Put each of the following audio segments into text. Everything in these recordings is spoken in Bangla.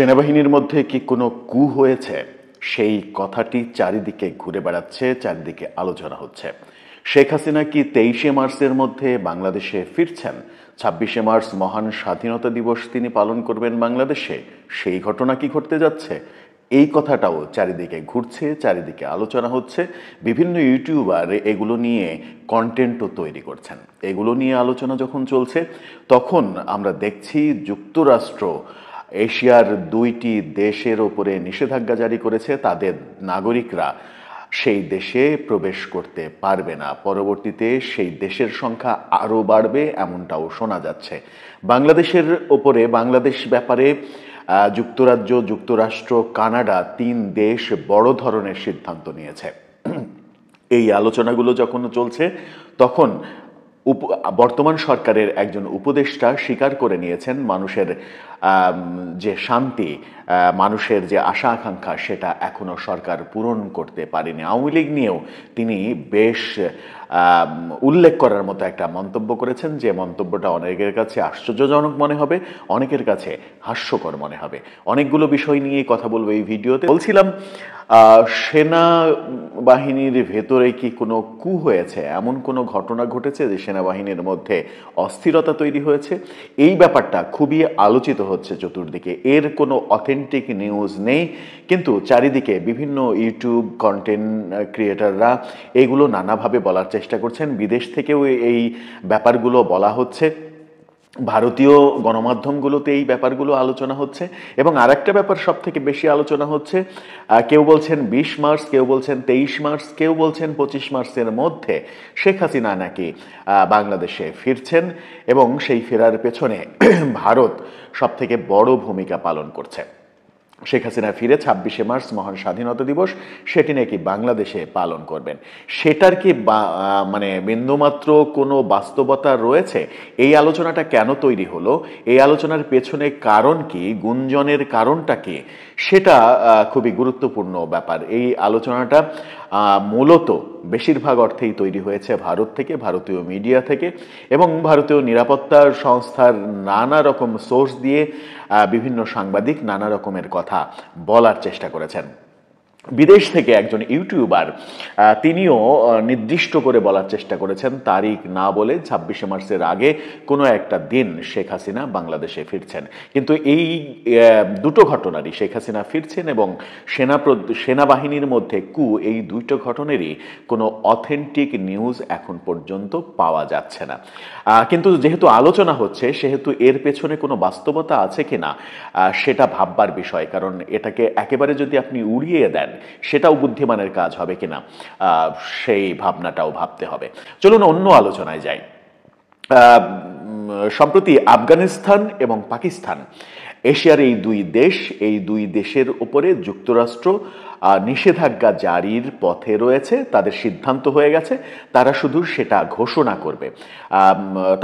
সেনাবাহিনীর মধ্যে কি কোনো কু হয়েছে, সেই কথাটি চারিদিকে ঘুরে বেড়াচ্ছে, চারিদিকে আলোচনা হচ্ছে। শেখ হাসিনা কি 23শে মার্চের মধ্যে বাংলাদেশে ফিরছেন? 26শে মার্চ মহান স্বাধীনতা দিবস তিনি পালন করবেন বাংলাদেশে, সেই ঘটনা কি ঘটতে যাচ্ছে? এই কথাটাও চারিদিকে ঘুরছে, চারিদিকে আলোচনা হচ্ছে। বিভিন্ন ইউটিউবার এগুলো নিয়ে কন্টেন্টও তৈরি করছেন। এগুলো নিয়ে আলোচনা যখন চলছে, তখন আমরা দেখছি যুক্তরাষ্ট্র এশিয়ার 2টি দেশের ওপরে নিষেধাজ্ঞা জারি করেছে। তাদের নাগরিকরা সেই দেশে প্রবেশ করতে পারবে না। পরবর্তীতে সেই দেশের সংখ্যা আরও বাড়বে, এমনটাও শোনা যাচ্ছে। বাংলাদেশের ওপরে, বাংলাদেশ ব্যাপারে যুক্তরাজ্য, যুক্তরাষ্ট্র, কানাডা 3 দেশ বড় ধরনের সিদ্ধান্ত নিয়েছে। এই আলোচনাগুলো যখন চলছে, তখন বর্তমান সরকারের একজন উপদেষ্টা স্বীকার করে নিয়েছেন মানুষের যে শান্তি, মানুষের যে আশা আকাঙ্ক্ষা, সেটা এখনো সরকার পূরণ করতে পারেনি। আওয়ামী লীগ নিয়েও তিনি বেশ উল্লেখ করার মতো একটা মন্তব্য করেছেন, যে মন্তব্যটা অনেকের কাছে আশ্চর্যজনক মনে হবে, অনেকের কাছে হাস্যকর মনে হবে। অনেকগুলো বিষয় নিয়ে কথা বলবো এই ভিডিওতে। বলছিলাম, সেনাবাহিনীর ভেতরে কি কোনো কু হয়েছে, এমন কোনো ঘটনা ঘটেছে যে সেনাবাহিনীর মধ্যে অস্থিরতা তৈরি হয়েছে? এই ব্যাপারটা খুবই আলোচিত হচ্ছে চতুর্দিকে। এর কোনো অথেন্টিক নিউজ নেই, কিন্তু চারিদিকে বিভিন্ন ইউটিউব কন্টেন্ট ক্রিয়েটাররা এগুলো নানাভাবে বলার চেষ্টা করছেন। বিদেশ থেকেও এই ব্যাপারগুলো বলা হচ্ছে, ভারতীয় গণমাধ্যমগুলোতে এই ব্যাপারগুলো আলোচনা হচ্ছে। এবং আরেকটা ব্যাপার সব থেকে বেশি আলোচনা হচ্ছে, কেউ বলছেন 20 মার্চ, কেউ বলছেন 23 মার্চ, কেউ বলছেন 25 মার্চের মধ্যে শেখ হাসিনা নাকি বাংলাদেশে ফিরছেন, এবং সেই ফেরার পেছনে ভারত সব থেকে বড় ভূমিকা পালন করছে। শেখ হাসিনা ফিরে 26শে মার্চ মহান স্বাধীনতা দিবস, সেটি নাকি বাংলাদেশে পালন করবেন। সেটার কি মানে বিন্দুমাত্র কোনো বাস্তবতা রয়েছে? এই আলোচনাটা কেন তৈরি হলো, এই আলোচনার পেছনে কারণ কি, গুঞ্জনের কারণটা কি, সেটা খুবই গুরুত্বপূর্ণ ব্যাপার। এই আলোচনাটা মূলত বেশিরভাগ অর্থেই তৈরি হয়েছে ভারত থেকে, ভারতীয় মিডিয়া থেকে, এবং ভারতীয় নিরাপত্তা সংস্থার নানা রকম সোর্স দিয়ে বিভিন্ন সাংবাদিক নানা রকমের কথা বলার চেষ্টা করেছেন। বিদেশ থেকে একজন ইউটিউবার তিনিও নির্দিষ্ট করে বলার চেষ্টা করেছেন, তারিখ না বলে 26শে মার্চের আগে কোনো একটা দিন শেখ হাসিনা বাংলাদেশে ফিরছেন। কিন্তু এই দুটো ঘটনারই, শেখ হাসিনা ফিরছেন এবং সেনাবাহিনীর মধ্যে কু, এই দুটো ঘটনারই কোনো অথেন্টিক নিউজ এখন পর্যন্ত পাওয়া যাচ্ছে না। কিন্তু যেহেতু আলোচনা হচ্ছে, সেহেতু এর পেছনে কোনো বাস্তবতা আছে কিনা সেটা ভাববার বিষয়। কারণ এটাকে একেবারে যদি আপনি উড়িয়ে দেন, সেটাও বুদ্ধিমানের কাজ হবে কিনা সেই ভাবনাটাও ভাবতে হবে। চলুন অন্য আলোচনায় যাই। সম্প্রতি আফগানিস্তান এবং পাকিস্তান, এশিয়ার এই দুই দেশের উপরে যুক্তরাষ্ট্র নিষেধাজ্ঞা জারির পথে রয়েছে। তাদের সিদ্ধান্ত হয়ে গেছে, তারা শুধু সেটা ঘোষণা করবে।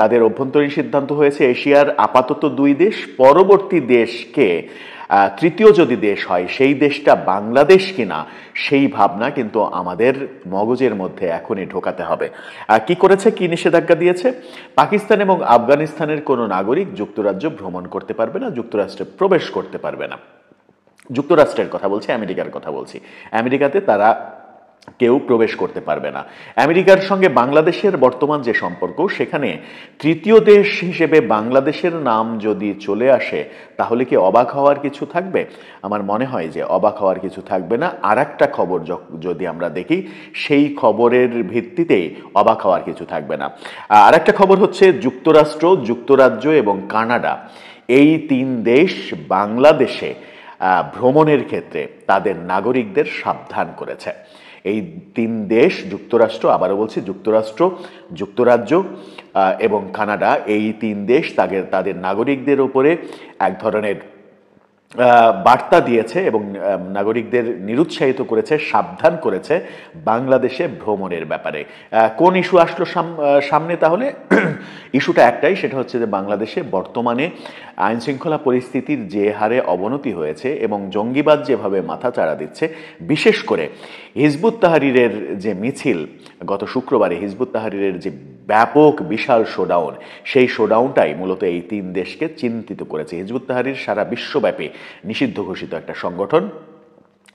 তাদের অভ্যন্তরীণ সিদ্ধান্ত হয়েছে, এশিয়ার আপাতত 2 দেশ, পরবর্তী দেশকে তৃতীয় যদি দেশ হয়, সেই দেশটা বাংলাদেশ কিনা, সেই ভাবনা কিন্তু আমাদের মগজের মধ্যে এখনই ঢোকাতে হবে। কি করেছে, কি নিষেধাজ্ঞা দিয়েছে? পাকিস্তান এবং আফগানিস্তানের কোনো নাগরিক যুক্তরাজ্য ভ্রমণ করতে পারবে না, যুক্তরাষ্ট্রে প্রবেশ করতে পারবে না। যুক্তরাষ্ট্রের কথা বলছি, আমেরিকার কথা বলছি। আমেরিকাতে তারা কেউ প্রবেশ করতে পারবে না। আমেরিকার সঙ্গে বাংলাদেশের বর্তমান যে সম্পর্ক, সেখানে তৃতীয় দেশ হিসেবে বাংলাদেশের নাম যদি চলে আসে, তাহলে কি অবাক হওয়ার কিছু থাকবে? আমার মনে হয় যে অবাক হওয়ার কিছু থাকবে না। আর একটা খবর যদি আমরা দেখি, সেই খবরের ভিত্তিতেই অবাক হওয়ার কিছু থাকবে না। আর একটা খবর হচ্ছে, যুক্তরাষ্ট্র, যুক্তরাজ্য এবং কানাডা, এই 3 দেশ বাংলাদেশে ভ্রমণের ক্ষেত্রে তাদের নাগরিকদের সাবধান করেছে। এই 3 দেশ, যুক্তরাষ্ট্র, আবারও বলছি, যুক্তরাষ্ট্র, যুক্তরাজ্য এবং কানাডা, এই 3 দেশ তাদের নাগরিকদের উপরে এক ধরনের বার্তা দিয়েছে এবং নাগরিকদের নিরুৎসাহিত করেছে, সাবধান করেছে বাংলাদেশে ভ্রমণের ব্যাপারে। কোন ইস্যু আসলো সামনে? তাহলে ইস্যুটা একটাই, সেটা হচ্ছে যে বাংলাদেশে বর্তমানে আইনশৃঙ্খলা পরিস্থিতির যে হারে অবনতি হয়েছে এবং জঙ্গিবাদ যেভাবে মাথাচাড়া দিচ্ছে, বিশেষ করে হিজবুত তাহরিরের যে মিছিল, গত শুক্রবারে হিজবুত তাহরিরের যে ব্যাপক বিশাল শোডাউন, সেই শোডাউনটাই মূলত এই 3 দেশকে চিন্তিত করেছে। হিজবুত তাহরির সারা বিশ্বব্যাপী নিষিদ্ধ ঘোষিত একটা সংগঠন।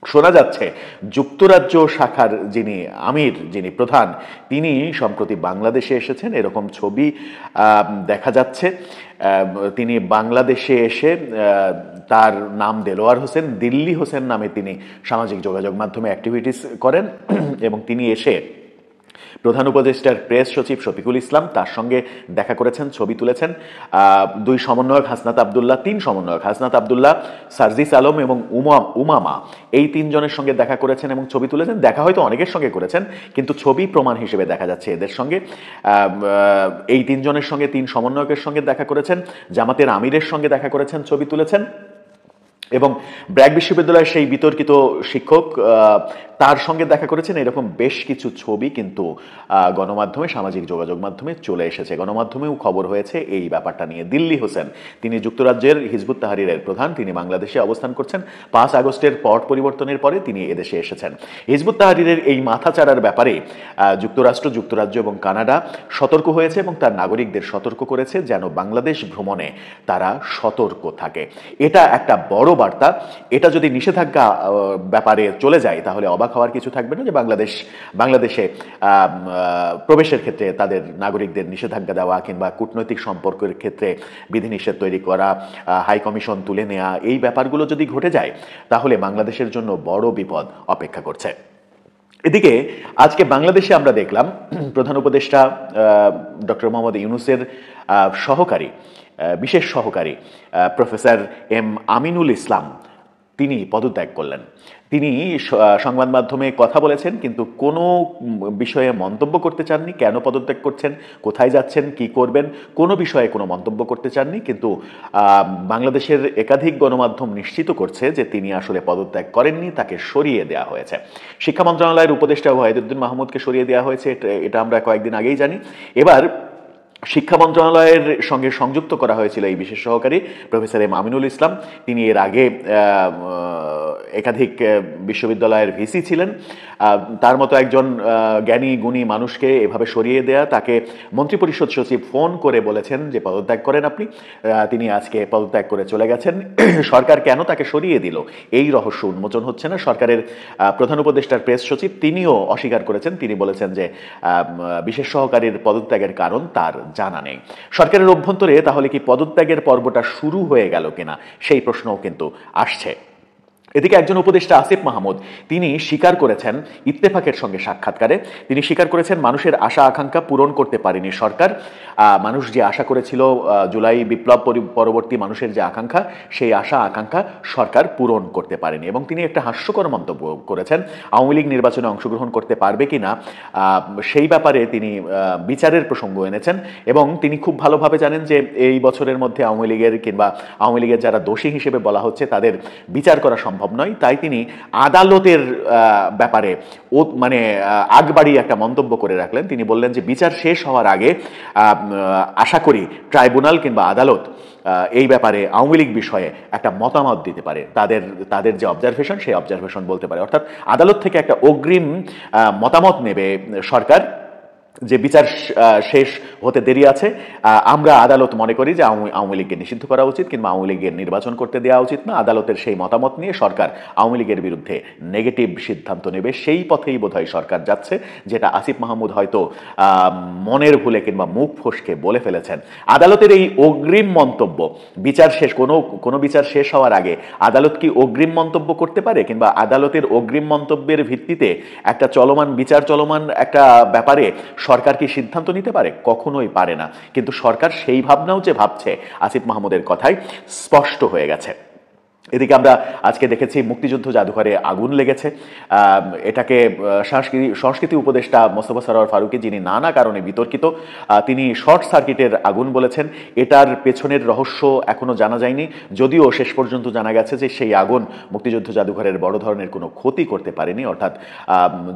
শোনা যাচ্ছে যুক্তরাজ্য শাখার যিনি প্রধান, তিনি সম্প্রতি বাংলাদেশে এসেছেন, এরকম ছবি দেখা যাচ্ছে। তিনি বাংলাদেশে এসে, তার নাম দেলোয়ার হোসেন, দিল্লি হোসেন নামে তিনি সামাজিক যোগাযোগ মাধ্যমে অ্যাক্টিভিটিস করেন এবং তিনি এসে প্রধান উপদেষ্টার প্রেস সচিব শফিকুল ইসলাম তার সঙ্গে দেখা করেছেন, ছবি তুলেছেন। 2 সমন্বয়ক হাসনাত আবদুল্লাহ, 3 সমন্বয়ক হাসনাত আবদুল্লাহ, সার্জিস আলম এবং উমামা, এই 3 জনের সঙ্গে দেখা করেছেন এবং ছবি তুলেছেন। দেখা হয়তো অনেকের সঙ্গে করেছেন, কিন্তু ছবি প্রমাণ হিসেবে দেখা যাচ্ছে এদের সঙ্গে। এই 3 জনের সঙ্গে, 3 সমন্বয়কের সঙ্গে দেখা করেছেন, জামাতের আমিরের সঙ্গে দেখা করেছেন, ছবি তুলেছেন। এবং ব্র্যাক বিশ্ববিদ্যালয়ের সেই বিতর্কিত শিক্ষক, তার সঙ্গে দেখা করেছেন। এরকম বেশ কিছু ছবি কিন্তু গণমাধ্যমে, সামাজিক যোগাযোগ মাধ্যমে চলে এসেছে। গণমাধ্যমেও খবর হয়েছে এই ব্যাপারটা নিয়ে। দিল্লি হোসেন, তিনি যুক্তরাজ্যের হিজবুত তাহরিরের প্রধান, তিনি বাংলাদেশে অবস্থান করছেন। 5 আগস্টের পট পরিবর্তনের পরে তিনি এদেশে এসেছেন। হিজবুত তাহরিরের এই মাথাচাড়ার ব্যাপারে যুক্তরাষ্ট্র, যুক্তরাজ্য এবং কানাডা সতর্ক হয়েছে এবং তার নাগরিকদের সতর্ক করেছে যেন বাংলাদেশ ভ্রমণে তারা সতর্ক থাকে। এটা একটা বড় বার্তা। এটা যদি নিষেধাজ্ঞা ব্যাপারে চলে যায় তাহলে অবাক হওয়ার কিছু থাকবে না যে বাংলাদেশে প্রবেশের ক্ষেত্রে তাদের নাগরিকদের নিষেধাজ্ঞা দেওয়া কিংবা কূটনৈতিক সম্পর্কের ক্ষেত্রে বিধিনিষেধ তৈরি করা, হাই কমিশন তুলে নেওয়া, এই ব্যাপারগুলো যদি ঘটে যায় তাহলে বাংলাদেশের জন্য বড় বিপদ অপেক্ষা করছে। এদিকে আজকে বাংলাদেশে আমরা দেখলাম প্রধান উপদেষ্টা ডক্টর মোহাম্মদ ইউনূসের বিশেষ সহকারী প্রফেসর এম আমিনুল ইসলাম তিনি পদত্যাগ করলেন। তিনি সংবাদ মাধ্যমে কথা বলেছেন, কিন্তু কোনো বিষয়ে মন্তব্য করতে চাননি। কেন পদত্যাগ করছেন, কোথায় যাচ্ছেন, কি করবেন, কোনো বিষয়ে কোনো মন্তব্য করতে চাননি। কিন্তু বাংলাদেশের একাধিক গণমাধ্যম নিশ্চিত করছে যে তিনি আসলে পদত্যাগ করেননি, তাকে সরিয়ে দেওয়া হয়েছে। শিক্ষা মন্ত্রণালয়ের উপদেষ্টা ওয়াহিদুদ্দিন মাহমুদকে সরিয়ে দেওয়া হয়েছে, এটা আমরা কয়েকদিন আগেই জানি। এবার শিক্ষা মন্ত্রণালয়ের সঙ্গে সংযুক্ত করা হয়েছিল এই বিশেষ সহকারী প্রফেসর এম আমিনুল ইসলাম। তিনি এর আগে একাধিক বিশ্ববিদ্যালয়ের ভিসি ছিলেন। তার মতো একজন জ্ঞানী গুণী মানুষকে এভাবে সরিয়ে দেয়া, তাকে মন্ত্রিপরিষদ সচিব ফোন করে বলেছেন যে পদত্যাগ করেন আপনি। তিনি আজকে পদত্যাগ করে চলে গেছেন। সরকার কেন তাকে সরিয়ে দিল এই রহস্য উন্মোচন হচ্ছে না। সরকারের প্রধান উপদেষ্টার প্রেস সচিব তিনিও অস্বীকার করেছেন। তিনি বলেছেন যে বিশেষ সহকারীর পদত্যাগের কারণ তার জানা নেই। সরকারের অভ্যন্তরে তাহলে কি পদত্যাগের পর্বটা শুরু হয়ে গেল কিনা সেই প্রশ্নও কিন্তু আসছে। এদিকে একজন উপদেষ্টা আসিফ মাহমুদ তিনি স্বীকার করেছেন ইত্তেফাকের সঙ্গে সাক্ষাৎকারে, তিনি স্বীকার করেছেন মানুষের আশা আকাঙ্ক্ষা পূরণ করতে পারেনি সরকার। মানুষ যে আশা করেছিল, জুলাই বিপ্লব পরবর্তী মানুষের যে আকাঙ্ক্ষা, সেই আশা আকাঙ্ক্ষা সরকার পূরণ করতে পারেনি। এবং তিনি একটা হাস্যকর মন্তব্য করেছেন, আওয়ামী লীগ নির্বাচনে অংশগ্রহণ করতে পারবে কিনা সেই ব্যাপারে তিনি বিচারের প্রসঙ্গ এনেছেন। এবং তিনি খুব ভালোভাবে জানেন যে এই বছরের মধ্যে আওয়ামী লীগের যারা দোষী হিসেবে বলা হচ্ছে তাদের বিচার করা সম্ভব নয়। তাই তিনি আদালতের ব্যাপারে আগবাড়ি একটা মন্তব্য করে রাখলেন। তিনি বললেন যে বিচার শেষ হওয়ার আগে আশা করি ট্রাইব্যুনাল কিংবা আদালত এই ব্যাপারে আওয়ামী লীগ বিষয়ে একটা মতামত দিতে পারে, তাদের যে অবজারভেশন সেই অবজারভেশন বলতে পারে। অর্থাৎ আদালত থেকে একটা অগ্রিম মতামত নেবে সরকার যে বিচার শেষ হতে দেরি আছে। আমরা আদালত মনে করি যে আওয়ামী লীগকে নিষিদ্ধ করা উচিত কিংবা আওয়ামী লীগের নির্বাচন করতে দেওয়া উচিত না। আদালতের সেই মতামত নিয়ে সরকার আওয়ামী লীগের বিরুদ্ধে নেগেটিভ সিদ্ধান্ত নেবে। সেই পথেই বোধহয় সরকার যাচ্ছে, যেটা আসিফ মাহমুদ হয়তো মনের ভুলে কিংবা মুখ ফসকে বলে ফেলেছেন। আদালতের এই অগ্রিম মন্তব্য, কোনো বিচার শেষ হওয়ার আগে আদালত কি অগ্রিম মন্তব্য করতে পারে, কিংবা আদালতের অগ্রিম মন্তব্যের ভিত্তিতে একটা বিচার চলমান একটা ব্যাপারে সরকার কি সিদ্ধান্ত নিতে পারে? কখনোই পারে না। কিন্তু সরকার সেই ভাবনাও যে ভাবছে আসিফ মাহমুদের কথায় স্পষ্ট হয়ে গেছে। এদিকে আমরা আজকে দেখেছি মুক্তিযুদ্ধ জাদুঘরে আগুন লেগেছে। এটাকে সংস্কৃতি উপদেষ্টা মোস্তফা সরোয়ার ফারুকী, যিনি নানা কারণে বিতর্কিত, তিনি শর্ট সার্কিটের আগুন বলেছেন। এটার পেছনের রহস্য এখনো জানা যায়নি, যদিও শেষ পর্যন্ত জানা গেছে যে সেই আগুন মুক্তিযুদ্ধ জাদুঘরের বড় ধরনের কোনো ক্ষতি করতে পারেনি, অর্থাৎ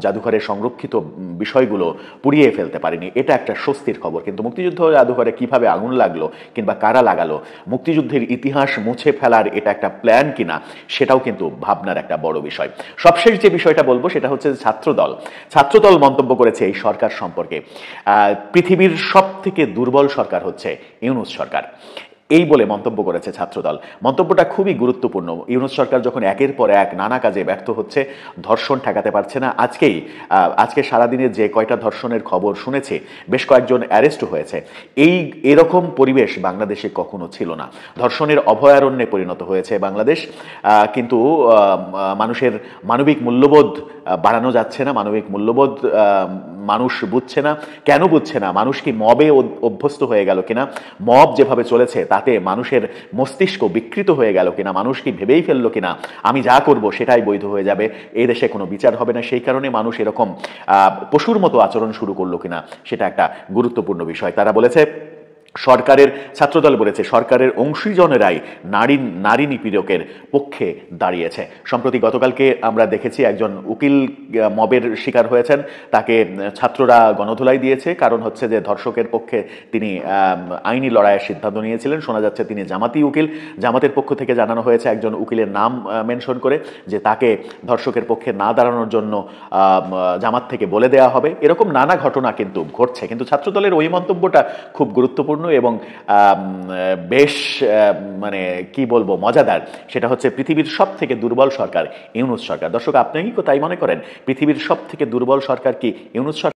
জাদুঘরের সংরক্ষিত বিষয়গুলো পুড়িয়ে ফেলতে পারেনি। এটা একটা স্বস্তির খবর। কিন্তু মুক্তিযুদ্ধ জাদুঘরে কিভাবে আগুন লাগলো কিংবা কারা লাগালো, মুক্তিযুদ্ধের ইতিহাস মুছে ফেলার এটা একটা প্ল্যান দেন কিনা সেটাও কিন্তু ভাবনার একটা বড় বিষয়। সবশেষ যে বিষয়টা বলবো সেটা হচ্ছে ছাত্রদল মন্তব্য করেছে এই সরকার সম্পর্কে, পৃথিবীর সব থেকে দুর্বল সরকার হচ্ছে ইউনূস সরকার, এই বলে মন্তব্য করেছে ছাত্রদল। মন্তব্যটা খুবই গুরুত্বপূর্ণ। ইউনূস সরকার যখন একের পর এক নানা কাজে ব্যর্থ হচ্ছে, ধর্ষণ ঠেকাতে পারছে না, আজকে সারাদিনে যে কয়টা ধর্ষণের খবর শুনেছে, বেশ কয়েকজন অ্যারেস্ট হয়েছে, এরকম পরিবেশ বাংলাদেশে কখনো ছিল না। ধর্ষণের অভয়ারণ্যে পরিণত হয়েছে বাংলাদেশ, কিন্তু মানুষের মানবিক মূল্যবোধ বাড়ানো যাচ্ছে না, মানবিক মূল্যবোধ মানুষ বুঝছে না। কেন বুঝছে না? মানুষ কি মবে অভ্যস্ত হয়ে গেল কিনা? মব যেভাবে চলেছে তাতে মানুষের মস্তিষ্ক বিকৃত হয়ে গেল কিনা? মানুষ কি ভেবেই ফেললো কিনা আমি যা করব সেটাই বৈধ হয়ে যাবে, এই দেশে কোনো বিচার হবে না, সেই কারণে মানুষ এরকম পশুর মতো আচরণ শুরু করলো কিনা সেটা একটা গুরুত্বপূর্ণ বিষয়। তারা বলেছে, ছাত্রদল বলেছে সরকারের অংশীজনেরাই নারী নিপীড়কের পক্ষে দাঁড়িয়েছে। সম্প্রতি গতকালকে আমরা দেখেছি একজন উকিল মবের শিকার হয়েছেন, তাকে ছাত্ররা গণধোলাই দিয়েছে, কারণ হচ্ছে যে ধর্ষকের পক্ষে তিনি আইনি লড়াইয়ের সিদ্ধান্ত নিয়েছিলেন। শোনা যাচ্ছে তিনি জামাতি উকিল। জামাতের পক্ষ থেকে জানানো হয়েছে একজন উকিলের নাম মেনশন করে যে তাকে ধর্ষকের পক্ষে না দাঁড়ানোর জন্য জামাত থেকে বলে দেওয়া হবে। এরকম নানা ঘটনা কিন্তু ঘটছে, কিন্তু ছাত্রদলের ওই মন্তব্যটা খুব গুরুত্বপূর্ণ এবং বেশ মানে কি বলবো মজাদার। সেটা হচ্ছে পৃথিবীর সব থেকে দুর্বল সরকার ইউনূস সরকার। দর্শক, আপনি কি তাই মনে করেন? পৃথিবীর সব থেকে দুর্বল সরকার কি ইউনূস সরকার?